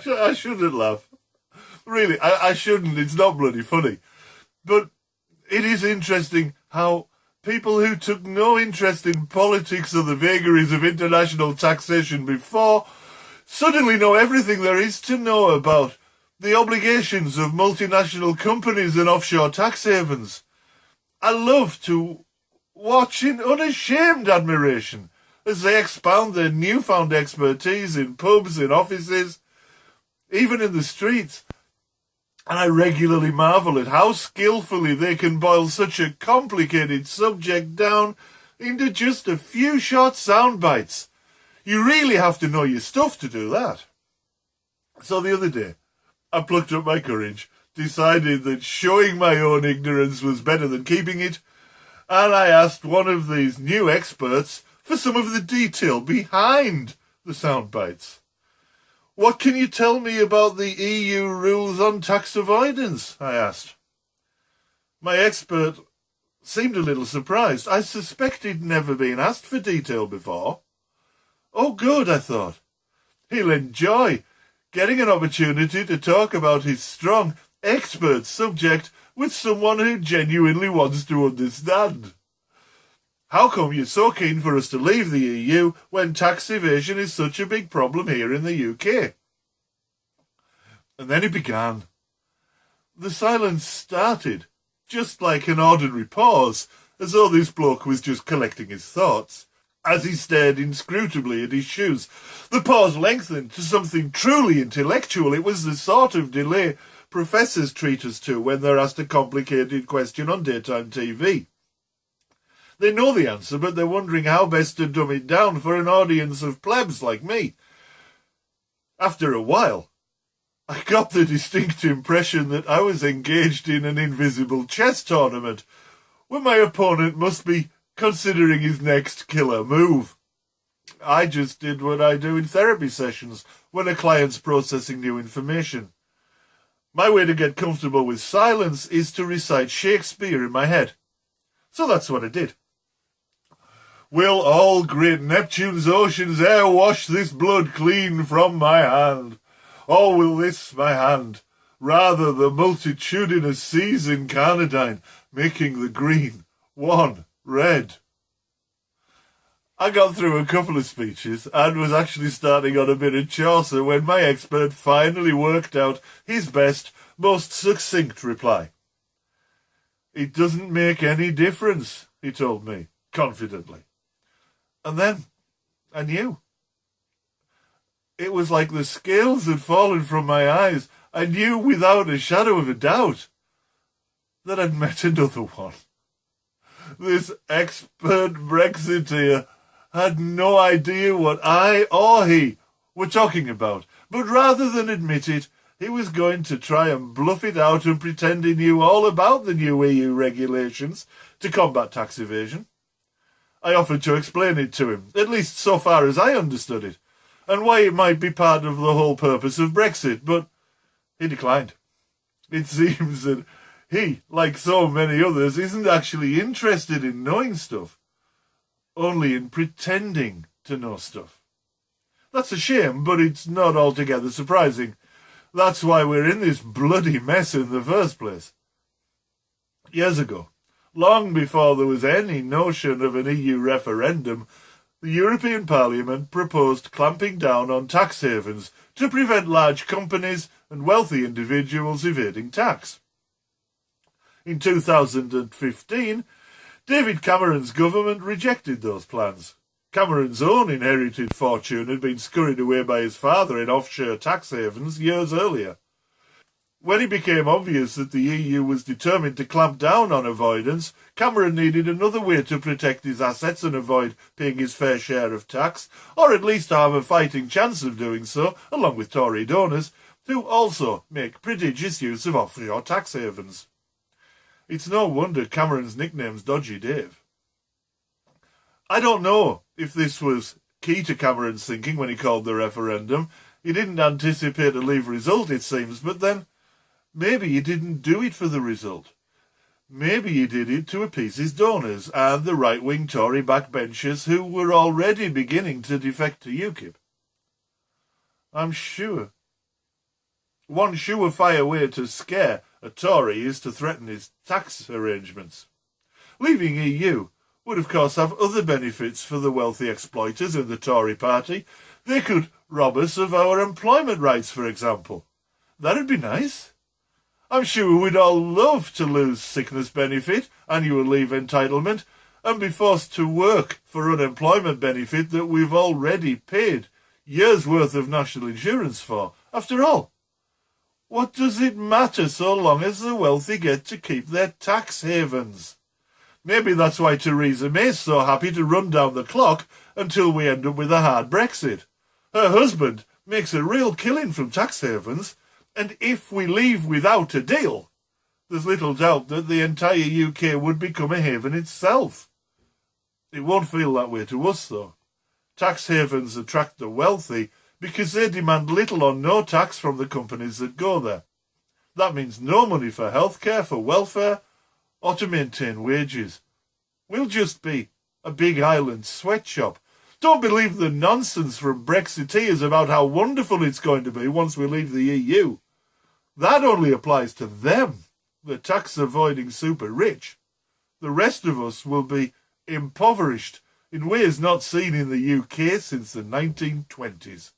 I shouldn't laugh. Really, I shouldn't. It's not bloody funny. But it is interesting how people who took no interest in politics or the vagaries of international taxation before suddenly know everything there is to know about the obligations of multinational companies and offshore tax havens. I love to watch in unashamed admiration as they expound their newfound expertise in pubs, in offices, even in the streets. And I regularly marvel at how skillfully they can boil such a complicated subject down into just a few short sound bites. You really have to know your stuff to do that. So the other day, I plucked up my courage, decided that showing my own ignorance was better than keeping it, and I asked one of these new experts for some of the detail behind the sound bites. What can you tell me about the EU rules on tax avoidance? I asked. My expert seemed a little surprised. I suspect he'd never been asked for detail before. Oh, good, I thought. He'll enjoy getting an opportunity to talk about his strong, expert subject with someone who genuinely wants to understand. How come you're so keen for us to leave the EU when tax evasion is such a big problem here in the UK? And then he began. The silence started, just like an ordinary pause, as though this bloke was just collecting his thoughts, as he stared inscrutably at his shoes. The pause lengthened to something truly intellectual. It was the sort of delay professors treat us to when they're asked a complicated question on daytime TV. They know the answer, but they're wondering how best to dumb it down for an audience of plebs like me. After a while, I got the distinct impression that I was engaged in an invisible chess tournament, where my opponent must be considering his next killer move. I just did what I do in therapy sessions when a client's processing new information. My way to get comfortable with silence is to recite Shakespeare in my head. So that's what I did. Will all great Neptune's oceans e'er wash this blood clean from my hand? Or will this my hand rather the multitudinous seas incarnadine, making the green one red? I got through a couple of speeches and was actually starting on a bit of Chaucer when my expert finally worked out his best, most succinct reply. It doesn't make any difference, he told me, confidently. And then I knew. It was like the scales had fallen from my eyes. I knew without a shadow of a doubt that I'd met another one. This expert Brexiteer had no idea what I or he were talking about, but rather than admit it, he was going to try and bluff it out and pretend he knew all about the new EU regulations to combat tax evasion. I offered to explain it to him, at least so far as I understood it, and why it might be part of the whole purpose of Brexit, but he declined. It seems that he, like so many others, isn't actually interested in knowing stuff, only in pretending to know stuff. That's a shame, but it's not altogether surprising. That's why we're in this bloody mess in the first place. Years ago, long before there was any notion of an EU referendum, the European Parliament proposed clamping down on tax havens to prevent large companies and wealthy individuals evading tax. In 2015, David Cameron's government rejected those plans. Cameron's own inherited fortune had been scurried away by his father in offshore tax havens years earlier. When it became obvious that the EU was determined to clamp down on avoidance, Cameron needed another way to protect his assets and avoid paying his fair share of tax, or at least have a fighting chance of doing so, along with Tory donors, who also make prodigious use of offshore tax havens. It's no wonder Cameron's nickname's Dodgy Dave. I don't know if this was key to Cameron's thinking when he called the referendum. He didn't anticipate a leave result, it seems, but then maybe he didn't do it for the result. Maybe he did it to appease his donors and the right-wing Tory backbenchers who were already beginning to defect to UKIP. I'm sure. One surefire way to scare a Tory is to threaten his tax arrangements. Leaving EU would of course have other benefits for the wealthy exploiters in the Tory party. They could rob us of our employment rights, for example. That'd be nice. I'm sure we'd all love to lose sickness benefit, annual leave entitlement, and be forced to work for unemployment benefit that we've already paid years' worth of national insurance for. After all, what does it matter so long as the wealthy get to keep their tax havens? Maybe that's why Theresa May's so happy to run down the clock until we end up with a hard Brexit. Her husband makes a real killing from tax havens, and if we leave without a deal, there's little doubt that the entire UK would become a haven itself. It won't feel that way to us, though. Tax havens attract the wealthy because they demand little or no tax from the companies that go there. That means no money for healthcare, for welfare, or to maintain wages. We'll just be a big island sweatshop. Don't believe the nonsense from Brexiteers about how wonderful it's going to be once we leave the EU. That only applies to them, the tax-avoiding super rich. The rest of us will be impoverished in ways not seen in the UK since the 1920s.